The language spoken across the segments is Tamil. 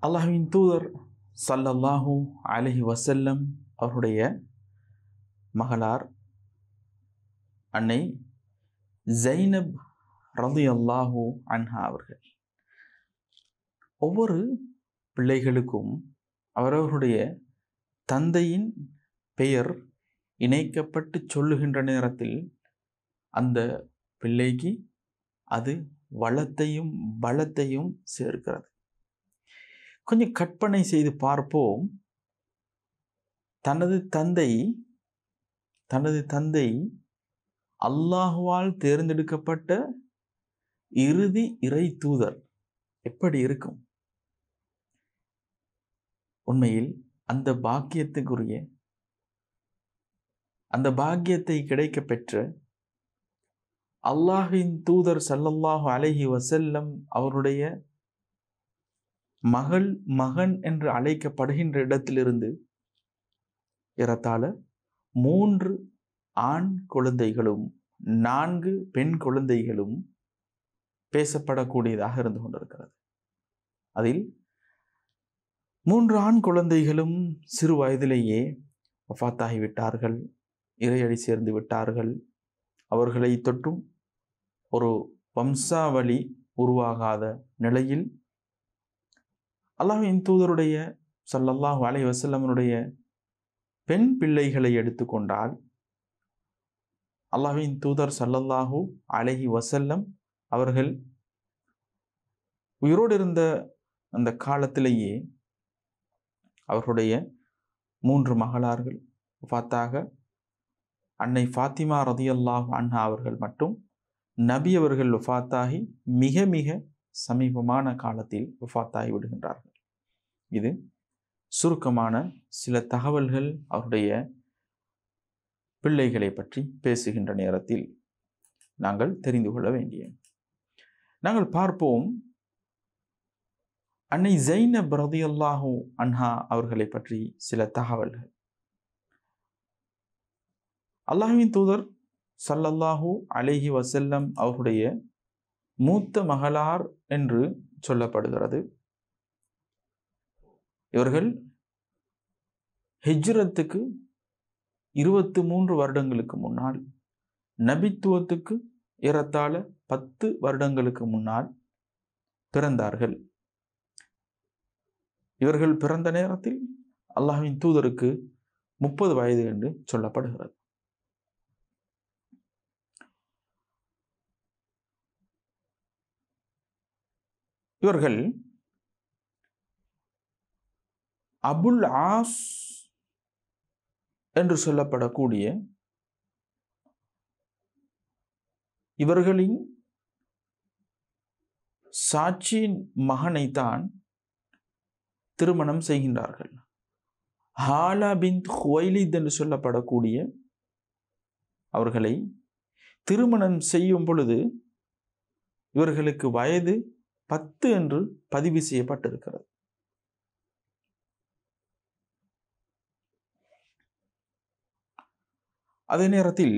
அல்லாஹ்வின் தூதர் ஸல்லல்லாஹு அலைஹி வஸல்லம் அவருடைய மகளார் அன்னை ஜைனப் ரலியல்லாஹு அன்ஹா அவர்கள். ஒவ்வொரு பிள்ளைகளுக்கும் அவரவருடைய தந்தையின் பெயர் இணைக்கப்பட்டு சொல்லுகின்ற நேரத்தில் அந்த பிள்ளைக்கு அது வளத்தையும் பலத்தையும் சேர்க்கிறது. கொஞ்சம் கற்பனை செய்து பார்ப்போம். தனது தந்தை அல்லாஹுவால் தேர்ந்தெடுக்கப்பட்ட இறுதி இறை தூதர் எப்படி இருக்கும்? உண்மையில் அந்த பாக்கியத்தை கிடைக்க பெற்ற அல்லாஹ்வின் தூதர் ஸல்லல்லாஹு அலைஹி வஸல்லம் அவருடைய மகன் என்று அழைக்கப்படுகின்ற இடத்திலிருந்து ஏறத்தாழ 3 ஆண் குழந்தைகளும் 4 பெண் குழந்தைகளும் பேசப்படக்கூடியதாக இருந்து கொண்டிருக்கிறது. அதில் 3 ஆண் குழந்தைகளும் சிறு வயதிலேயே வஃபாத்தாகிவிட்டார்கள், இறையடி சேர்ந்து விட்டார்கள். அவர்களை தொட்டும் ஒரு வம்சாவளி உருவாகாத நிலையில் அல்லாஹ்வின் தூதருடைய ஸல்லல்லாஹு அலைஹி வஸல்லமுடைய பெண் பிள்ளைகளை எடுத்துக்கொண்டால் அல்லாஹ்வின் தூதர் ஸல்லல்லாஹு அலைஹி வஸல்லம் அவர்கள் உயிரோடு இருந்த அந்த காலத்திலேயே அவர்களுடைய 3 மகளார்கள் வஃபாத்தாக அன்னை ஃபாத்திமா ரலியல்லாஹு அன்ஹா அவர்கள் மட்டும் நபி அவர்கள் வஃபாத்தாகி மிக மிக சமீபமான காலத்தில் வஃபாத்தாகி விடுகின்றார்கள். இது சுருக்கமான சில தகவல்கள் அவருடைய பிள்ளைகளை பற்றி பேசுகின்ற நேரத்தில் நாங்கள் தெரிந்து கொள்ள வேண்டிய. நாங்கள் பார்ப்போம் அன்னை ஜைனப் ரலியல்லாஹு அன்ஹா அவர்களை பற்றி சில தகவல்கள். அல்லாஹ்வின் தூதர் ஸல்லல்லாஹு அலைஹி வஸல்லம் அவருடைய மூத்த மகளார் என்று சொல்லப்படுகிறது. இவர்கள் ஹிஜ்ரத்துக்கு 23 வருடங்களுக்கு முன்னால், நபித்துவத்துக்கு ஏறத்தாழ 10 வருடங்களுக்கு முன்னால் பிறந்தார்கள். இவர்கள் பிறந்த நேரத்தில் அல்லாஹ்வின் தூதருக்கு 30 வயது என்று சொல்லப்படுகிறது. இவர்கள் அபுல் ஆஸ் என்று சொல்லப்படக்கூடிய இவர்களின் சாட்சியின் மகனைத்தான் திருமணம் செய்கின்றார்கள். ஹாலா பின்த் ஹுவைலித் என்று சொல்லப்படக்கூடிய அவர்களை திருமணம் செய்யும் பொழுது இவர்களுக்கு வயது 10 என்று பதிவு செய்யப்பட்டிருக்கிறது. அதே நேரத்தில்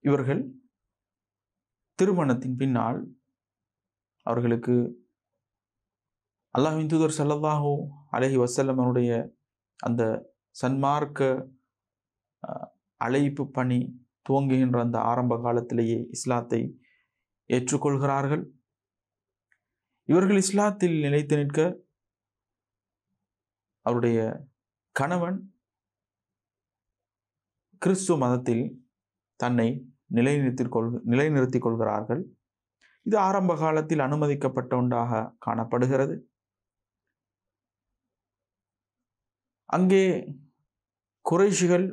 இவர்கள் திருமணத்தின் பின்னால் அவர்களுக்கு அல்லாஹ்வின் தூதர் ஸல்லல்லாஹு அலைஹி வஸல்லம் அவருடைய அந்த சன்மார்க்க அழைப்பு பணி துவங்குகின்ற அந்த ஆரம்ப காலத்திலேயே இஸ்லாத்தை ஏற்றுக்கொள்கிறார்கள். இவர்கள் இஸ்லாத்தில் நிலைத்து நிற்க அவருடைய கணவன் கிறிஸ்துவ மதத்தில் தன்னை நிலைநிறுத்திக் கொள்கிறார்கள். இது ஆரம்ப காலத்தில் அனுமதிக்கப்பட்ட ஒன்றாக காணப்படுகிறது. அங்கே குறைஷிகள்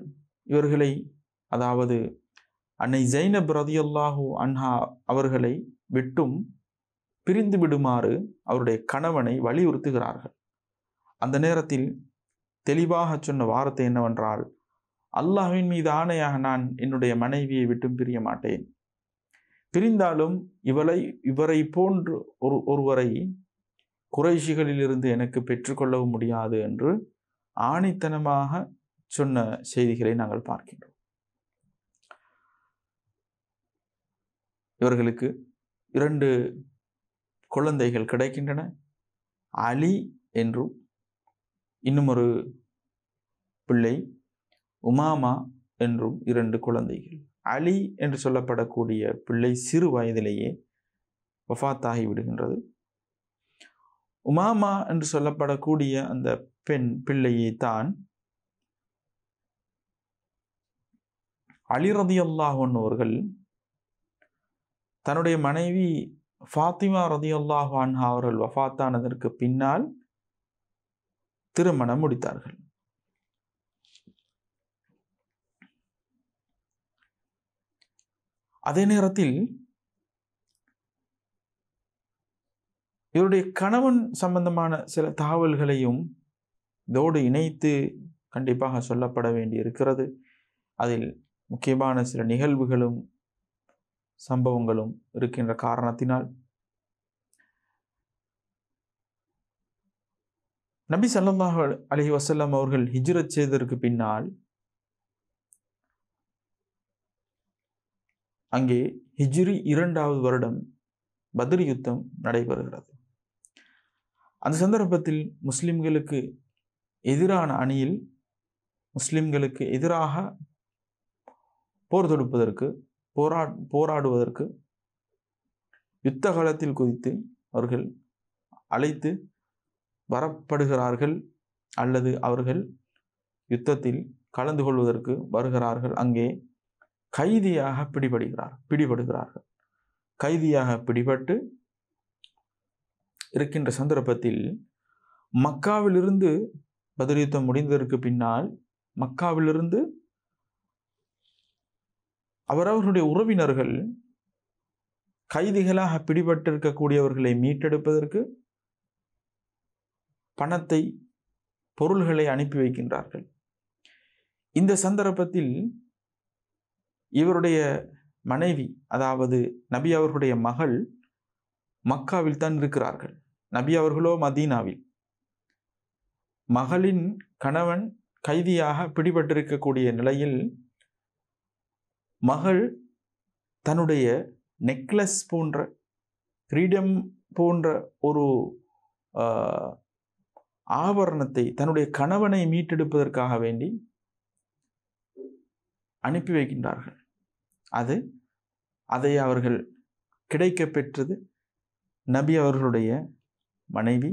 இவர்களை, அதாவது அன்னை ஜைனப் ரலியல்லாஹு அன்ஹா அவர்களை விட்டும் பிரிந்து விடுமாறு அவருடைய கணவனை வலியுறுத்துகிறார்கள். அந்த நேரத்தில் தெளிவாக சொன்ன வார்த்தை என்னவென்றால், அல்லாஹ்வின் மீது ஆணையாக நான் என்னுடைய மனைவியை விட்டும் பிரிய மாட்டேன். பிரிந்தாலும் இவரை போன்று ஒருவரை குறைஷிகளிலிருந்து எனக்கு பெற்றுக்கொள்ளவும் முடியாது என்று ஆணித்தனமாக சொன்ன செய்திகளை நாங்கள் பார்க்கின்றோம். இவர்களுக்கு 2 குழந்தைகள் கிடைக்கின்றன. அலி என்றும் இன்னும் ஒரு பிள்ளை உமாமா என்றும் 2 குழந்தைகள். அலி என்று சொல்லப்படக்கூடிய பிள்ளை சிறு வயதிலேயே வஃபாத்தாகி விடுகின்றது. உமாமா என்று சொல்லப்படக்கூடிய அந்த பெண் பிள்ளையை தான் அலி ரலியல்லாஹு அன்ஹு அவர்கள் தன்னுடைய மனைவி ஃபாத்திமா ரலியல்லாஹு அன்ஹா அவர்கள் வஃபாத்தானதற்கு பின்னால் திருமணம் முடித்தார்கள். அதே நேரத்தில் இவருடைய கணவன் சம்பந்தமான சில தகவல்களையும் இதோடு இணைத்து கண்டிப்பாக சொல்லப்பட வேண்டியிருக்கிறது. அதில் முக்கியமான சில நிகழ்வுகளும் சம்பவங்களும் இருக்கின்ற காரணத்தினால் நபி ஸல்லல்லாஹு அலைஹி வஸல்லம் அவர்கள் ஹிஜ்ரத் செய்ததற்கு பின்னால் அங்கே ஹிஜ்ரி 2வது வருடம் பத்ர் யுத்தம் நடைபெறுகிறது. அந்த சந்தர்ப்பத்தில் முஸ்லிம்களுக்கு எதிரான அணியில் முஸ்லிம்களுக்கு எதிராக போர் தொடுப்பதற்கு போராடுவதற்கு யுத்த காலத்தில் குதித்து அவர்கள் அழைத்து வரப்படுகிறார்கள் அல்லது அவர்கள் யுத்தத்தில் கலந்து கொள்வதற்கு வருகிறார்கள். அங்கே கைதியாக பிடிபடுகிறார்கள். கைதியாக பிடிபட்டு இருக்கின்ற சந்தர்ப்பத்தில் மக்காவிலிருந்து பத்ர் யுத்தம் முடிந்ததற்கு பின்னால் மக்காவிலிருந்து அவரவர்களுடைய உறவினர்கள் கைதிகளாக பிடிபட்டிருக்கக்கூடியவர்களை மீட்டெடுப்பதற்கு பணத்தை பொருள்களை அனுப்பி வைக்கின்றார்கள். இந்த சந்தர்ப்பத்தில் இவருடைய மனைவி அதாவது நபி அவர்களுடைய மகள் மக்காவில் தான் இருக்கிறார்கள். நபி அவர்களோ மதீனாவில். மகளின் கணவன் கைதியாக பிடிபட்டிருக்கக்கூடிய நிலையில் மகள் தன்னுடைய நெக்லஸ் போன்ற கிரீடம் போன்ற ஒரு ஆபரணத்தை தன்னுடைய கணவனை மீட்டெடுப்பதற்காக வேண்டி அனுப்பி வைக்கின்றார்கள். அதை அவர்கள் கிடைக்க பெற்றது நபி அவர்களுடைய மனைவி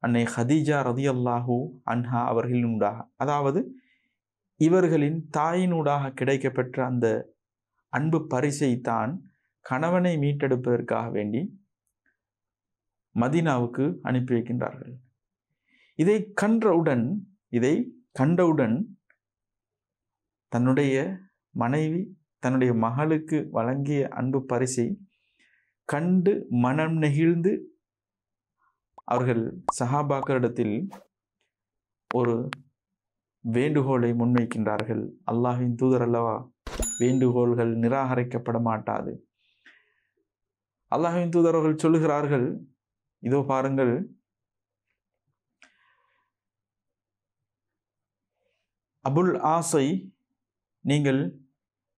அன்னை ஹதீஜா ரலியல்லாஹு அன்ஹா அவர்களினூடாக, அதாவது இவர்களின் தாயினூடாக கிடைக்கப்பெற்ற அந்த அன்பு பரிசை தான் கணவனை மீட்டெடுப்பதற்காக வேண்டி மதீனாவுக்கு அனுப்பி வைக்கின்றார்கள். இதை கண்டவுடன் தன்னுடைய மனைவி தன்னுடைய மகளுக்கு வழங்கிய அன்பு பரிசை கண்டு மனம் நெகிழ்ந்து அவர்கள் சஹாபாக்களிடத்தில் ஒரு வேண்டுகோளை முன்வைக்கின்றார்கள். அல்லாஹ்வின் தூதர் அல்லவா, வேண்டுகோள்கள் நிராகரிக்கப்பட மாட்டாது. அல்லாஹ்வின் தூதர் அவர்கள் சொல்லுகிறார்கள், இதோ பாருங்கள், அபுல் ஆஸை நீங்கள்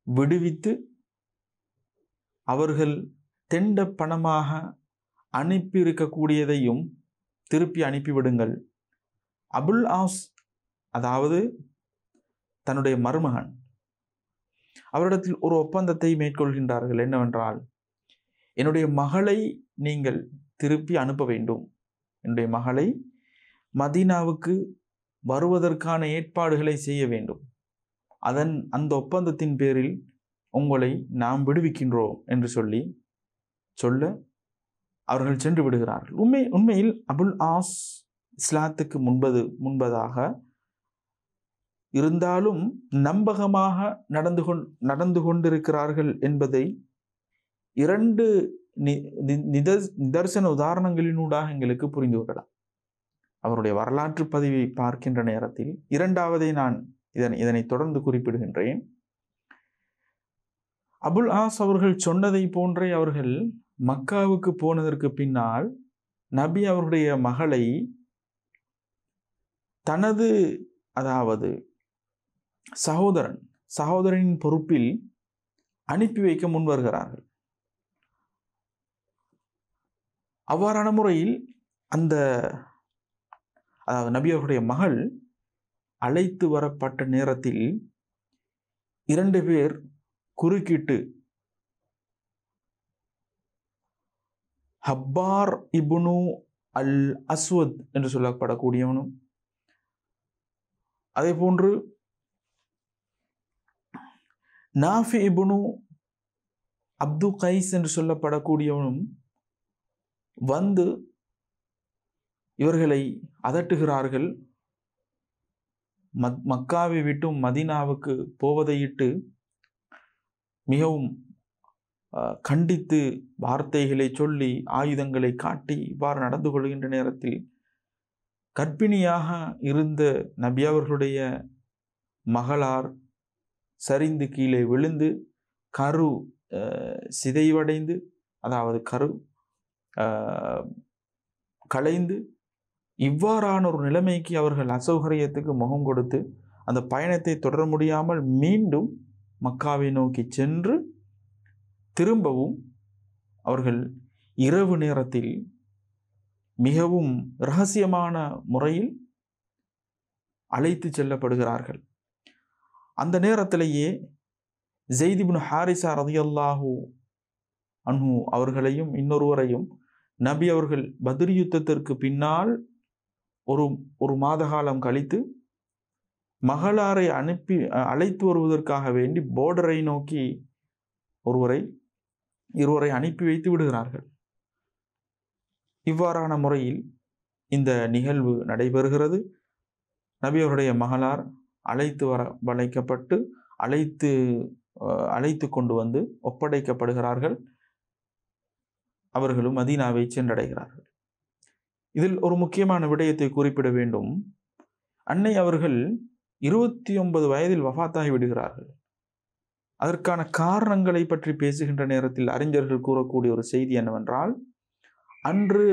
விடுவித்து அவர்கள் தெண்ட பணமாக அனுப்பி இருக்கக்கூடியதையும் திருப்பி அனுப்பிவிடுங்கள். அபுல் ஆஸ் அதாவது தன்னுடைய மருமகன், அவரிடத்தில் ஒரு ஒப்பந்தத்தை மேற்கொள்கின்றார்கள். என்னவென்றால், என்னுடைய மகளை நீங்கள் திருப்பி அனுப்ப வேண்டும். என்னுடைய மகளை மதீனாவுக்கு வருவதற்கான ஏற்பாடுகளை செய்ய வேண்டும். அந்த ஒப்பந்தத்தின் பேரில் உங்களை நாம் விடுவிக்கின்றோம் என்று சொல்ல அவர்கள் சென்று விடுகிறார்கள். உண்மையில் அபுல் ஆஸ் இஸ்லாத்துக்கு முன்பதாக இருந்தாலும் நம்பகமாக நடந்து கொண்டிருக்கிறார்கள் என்பதை 2 நிதர்சன உதாரணங்களினூடாக எங்களுக்கு புரிந்து கொள்ளலாம். அவருடைய வரலாற்று பதிவை பார்க்கின்ற நேரத்தில் இரண்டாவதை நான் இதனை தொடர்ந்து குறிப்பிடுகின்றேன். அபுல் ஆஸ் அவர்கள் சொன்னதை போன்றே அவர்கள் மக்காவுக்கு போனதற்கு பின்னால் நபி அவருடைய மகளை தனது அதாவது சகோதரனின் பொறுப்பில் அனுப்பி வைக்க முன்வருகிறார்கள். அவ்வாறான முறையில் அந்த அதாவது நபி அவருடைய மகள் அழைத்து வரப்பட்ட நேரத்தில் 2 பேர் குறுக்கிட்டு ஹப்பார் இப்னு அல் அஸ்வத் என்று சொல்லப்படக்கூடியவனும், அதே போன்று நாஃபி இப்னு அப்து கைஸ் என்று சொல்லப்படக்கூடியவனும் வந்து இவர்களை அதட்டுகிறார்கள். மக்காவை விட்டும் மதீனாவுக்கு போவதையிட்டு மிகவும் கண்டித்து வார்த்தைகளை சொல்லி ஆயுதங்களை காட்டி இவ்வாறு நடந்து கொள்கின்ற நேரத்தில் கர்ப்பிணியாக இருந்த நபி அவர்களுடைய மகளார் சரிந்து கீழே விழுந்து கரு சிதைவடைந்து, அதாவது கரு களைந்து, இவ்வாறான ஒரு நிலைமைக்கு அவர்கள் அசௌகரியத்துக்கு முகம் கொடுத்து அந்த பயணத்தை தொடர முடியாமல் மீண்டும் மக்காவை நோக்கி சென்று திரும்பவும் அவர்கள் இரவு நேரத்தில் மிகவும் இரகசியமான முறையில் அழைத்து செல்லப்படுகிறார்கள். அந்த நேரத்திலேயே ஸைத் இப்னு ஹாரிஸா ரலியல்லாஹு அன்ஹு அவர்களையும் இன்னொருவரையும் நபி அவர்கள் பத்ர் யுத்தத்திற்கு பின்னால் ஒரு மாத காலம் கழித்து மகளாரை அழைத்து வருவதற்காக வேண்டி போர்டரை நோக்கி இருவரை அனுப்பி வைத்து விடுகிறார்கள். இவ்வாறான முறையில் இந்த நிகழ்வு நடைபெறுகிறது. நபி அவருடைய மகளார் அழைத்து வளைக்கப்பட்டு அழைத்து கொண்டு வந்து ஒப்படைக்கப்படுகிறார்கள். அவர்களும் மதீனாவை சென்றடைகிறார்கள். இதில் ஒரு முக்கியமான விடயத்தை குறிப்பிட வேண்டும். அன்னை அவர்கள் 29 வயதில் வஃபாத்தாகி விடுகிறார்கள். அதற்கான காரணங்களை பற்றி பேசுகின்ற நேரத்தில் அறிஞர்கள் கூறக்கூடிய ஒரு செய்தி என்னவென்றால், அன்று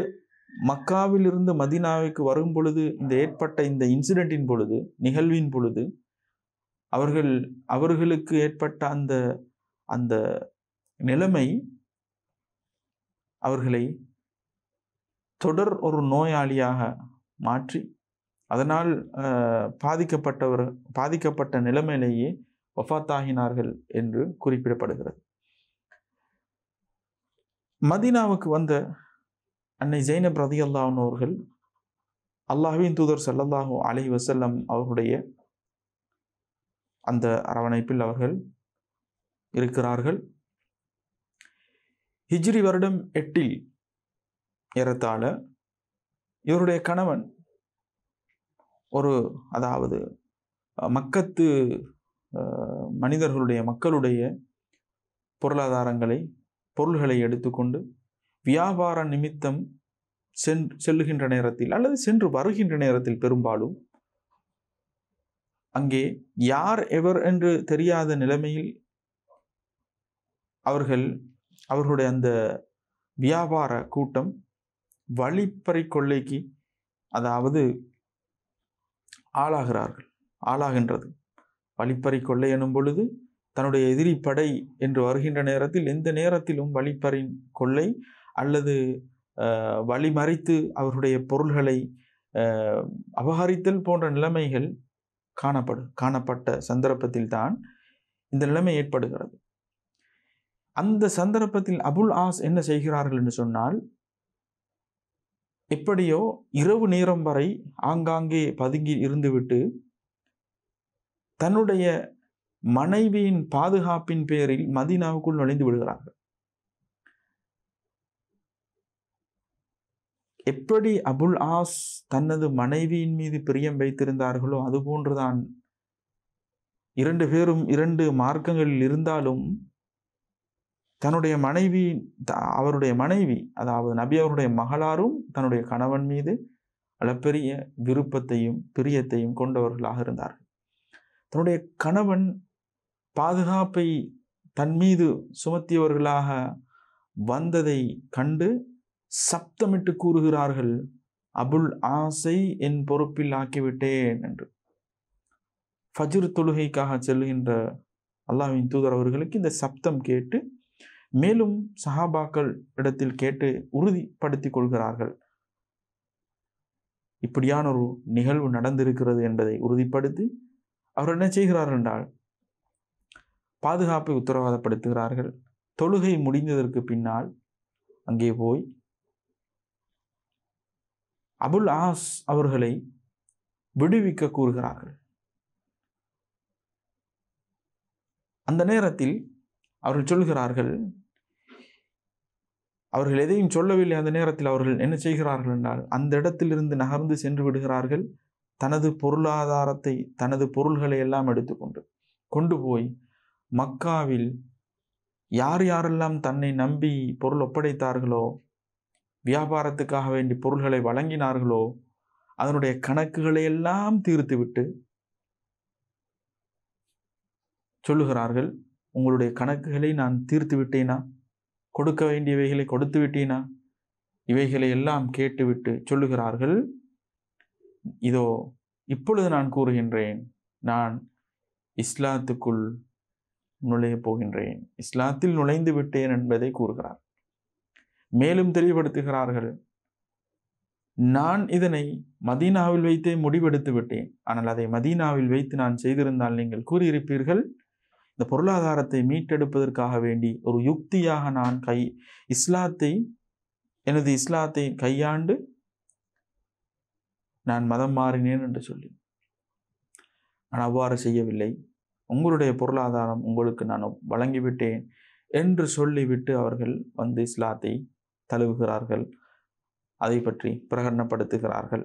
மக்காவில் இருந்து மதீனாவுக்கு வரும் பொழுது ஏற்பட்ட இந்த இன்சிடென்ட்டின் பொழுது, நிகழ்வின் பொழுது அவர்களுக்கு ஏற்பட்ட அந்த நிலைமை அவர்களை தொடர் ஒரு நோயாளியாக மாற்றி, அதனால் பாதிக்கப்பட்ட நிலைமையிலேயே வஃபாத்தாகினார்கள் என்று குறிப்பிடப்படுகிறது. மதீனாவுக்கு வந்த அன்னை ஜைனப் ரலியல்லாஹு அன்ஹா அவர்கள் அல்லாஹ்வின் தூதர் ஸல்லல்லாஹு அலைஹி வஸல்லம் அவர்களுடைய அந்த அரவணைப்பில் அவர்கள் இருக்கிறார்கள். ஹிஜ்ரி வருடம் 8 ஏறத்தாழ இவருடைய கணவன் அதாவது மக்கத்து மக்களுடைய பொருள்களை எடுத்துக்கொண்டு வியாபார நிமித்தம் செல்லுகின்ற நேரத்தில் அல்லது சென்று வருகின்ற நேரத்தில் பெரும்பாலும் அங்கே யார் எவர் என்று தெரியாத நிலைமையில் அவர்களுடைய அந்த வியாபார கூட்டம் வழிப்பறி கொள்ளைக்கு அதாவது ஆளாகின்றது. வழிப்பறி கொள்ளை எனும் பொழுது தன்னுடைய எதிரி படை என்று வருகின்ற நேரத்தில் எந்த நேரத்திலும் வழிப்பறின் கொள்ளை அல்லது வழிமறித்து அவருடைய பொருள்களை அபகரித்தல் போன்ற நிலைமைகள் காணப்பட்ட சந்தர்ப்பத்தில் தான் இந்த நிலைமை ஏற்படுகிறது. அந்த சந்தர்ப்பத்தில் அபுல் ஆஸ் என்ன செய்கிறார்கள் என்று சொன்னால், எப்படியோ இரவு நேரம் வரை ஆங்காங்கே பதுங்கி இருந்துவிட்டு தன்னுடைய மனைவியின் பாதுகாப்பின் பேரில் மதீனாவுக்குள் நுழைந்து விடுகிறார்கள். எப்படி அபுல் ஆஸ் தனது மனைவியின் மீது பிரியம் வைத்திருந்தார்களோ அதுபோன்றுதான் 2 பேரும் 2 மார்க்கங்களில் இருந்தாலும் அவருடைய மனைவி அதாவது நபி அவருடைய மகளாரும் தன்னுடைய கணவன் மீது அளப்பெரிய விருப்பத்தையும் பிரியத்தையும் கொண்டவர்களாக இருந்தார்கள். தன்னுடைய கணவன் பாதுகாப்பை தன் மீது சுமத்தியவர்களாக வந்ததை கண்டு சப்தமிட்டு கூறுகிறார்கள், அபுல் ஆஸை என் பொறுப்பில் ஆக்கிவிட்டேன் என்று. ஃபஜ்ர் தொழுகைக்காக செல்கின்ற அல்லாஹ்வின் தூதர் அவர்களுக்கு இந்த சப்தம் கேட்டு மேலும் சஹாபாக்கள் இடத்தில் கேட்டு உறுதிப்படுத்திக் கொள்கிறார்கள். இப்படியான ஒரு நிகழ்வு நடந்திருக்கிறது என்பதை உறுதிப்படுத்தி அவர் என்ன செய்கிறார்கள் என்றால் பாதுகாப்பை உத்தரவாதப்படுத்துகிறார்கள். தொழுகை முடிந்ததற்கு பின்னால் அங்கே போய் அபுல் ஆஸ் அவர்களை விடுவிக்க கூறுகிறார்கள். அந்த நேரத்தில் அவர்கள் சொல்கிறார்கள், அவர்கள் எதையும் சொல்லவில்லை. அந்த நேரத்தில் அவர்கள் என்ன செய்கிறார்கள் என்றால் அந்த இடத்திலிருந்து நகர்ந்து சென்று விடுகிறார்கள். தனது பொருளாதாரத்தை, தனது பொருள்களை எல்லாம் எடுத்துக்கொண்டு கொண்டு போய் மக்காவில் யார் யாரெல்லாம் தன்னை நம்பி பொருள் ஒப்படைத்தார்களோ, வியாபாரத்துக்காக வேண்டி பொருள்களை வழங்கினார்களோ, அதனுடைய கணக்குகளை எல்லாம் தீர்த்துவிட்டு சொல்லுகிறார்கள், உங்களுடைய கணக்குகளை நான் தீர்த்து விட்டேனா, கொடுக்க வேண்டியவைகளை கொடுத்து விட்டேனா, இவைகளை எல்லாம் கேட்டுவிட்டு சொல்லுகிறார்கள், இதோ இப்பொழுது நான் கூறுகின்றேன், நான் இஸ்லாத்துக்குள் நுழைய போகின்றேன், இஸ்லாத்தில் நுழைந்து விட்டேன் என்பதை கூறுகிறார். மேலும் தெளிவுபடுத்துகிறார்கள், நான் இதனை மதீனாவில் வைத்தே முடிவெடுத்து விட்டேன். ஆனால் அதை மதீனாவில் வைத்து நான் செய்திருந்தால் நீங்கள் கூறியிருப்பீர்கள், இந்த பொருளாதாரத்தை மீட்டெடுப்பதற்காக வேண்டி ஒரு யுக்தியாக நான் எனது இஸ்லாத்தை கையாண்டு நான் மதம் மாறினேன் என்று சொல்லி. நான் அவ்வாறு செய்யவில்லை, உங்களுடைய பொருளாதாரம் உங்களுக்கு நான் வழங்கிவிட்டேன் என்று சொல்லிவிட்டு அவர்கள் வந்து இஸ்லாத்தை தழுவுகிறார்கள். அதை பற்றி பிரகடனப்படுத்துகிறார்கள்.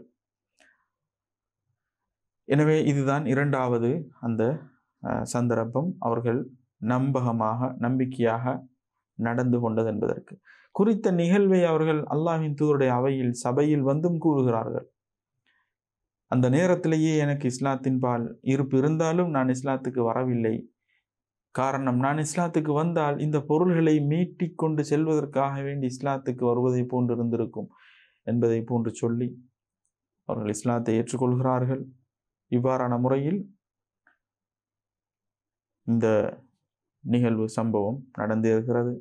எனவே இதுதான் இரண்டாவது அந்த சந்தர்ப்பம் அவர்கள் நம்பிக்கையாக நடந்து கொண்டது என்பதற்கு. குறித்த நிகழ்வை அவர்கள் அல்லாஹ்வின் தூதருடைய அவையில் சபையில் வந்தும் கூறுகிறார்கள். அந்த நேரத்திலேயே எனக்கு இஸ்லாத்தின் பால் ஈர்ப்பு இருந்தாலும் நான் இஸ்லாத்துக்கு வரவில்லை. காரணம், நான் இஸ்லாத்துக்கு வந்தால் இந்த பொருள்களை மீட்டிக்கொண்டு செல்வதற்காக வேண்டி இஸ்லாத்துக்கு வருவதை போன்று இருந்திருக்கும் என்பதை போன்று சொல்லி அவர்கள் இஸ்லாத்தை ஏற்றுக்கொள்கிறார்கள். இவ்வாறான முறையில் இந்த நிகழ்வு சம்பவம் நடந்திருக்கிறது.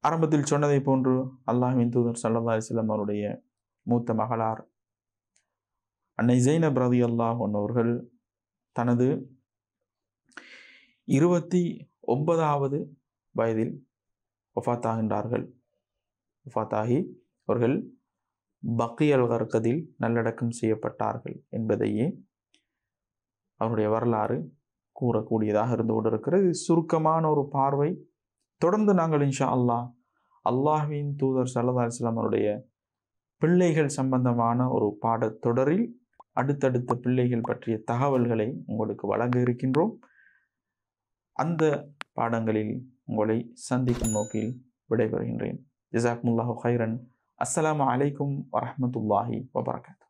ஆரம்பத்தில் சொன்னதை போன்று அல்லாஹ்வின் தூதர் ஸல்லல்லாஹு அலைஹி வஸல்லம் அவருடைய மூத்த மகளார் அன்னை ஸைனப் ரலியல்லாஹு அன்ஹா அவர்கள் தனது 29வது வயதில் வஃபாத்தாகின்றார்கள். வஃபாத்தாகி அவர்கள் பக்கியல் கர்கதில் நல்லடக்கம் செய்யப்பட்டார்கள் என்பதையே அவருடைய வரலாறு கூறக்கூடியதாக இருந்து கொண்டிருக்கிறது. சுருக்கமான ஒரு பார்வை. தொடர்ந்து நாங்கள் இன்ஷா அல்லாஹ்வின் தூதர் ஸல்லல்லாஹு அலைஹி வஸல்லம் அவருடைய பிள்ளைகள் சம்பந்தமான ஒரு பாடத்தொடரில் அடுத்தடுத்த பிள்ளைகள் பற்றிய தகவல்களை உங்களுக்கு வழங்க இருக்கின்றோம். அந்த பாடங்களில் உங்களை சந்திக்கும் நோக்கில் விடைபெறுகின்றேன். ஜஸாக்குமுல்லாஹு கைரன். அஸ்ஸலாமு அலைக்கும் வரஹ்மத்துல்லாஹி வபரகாத்துஹு.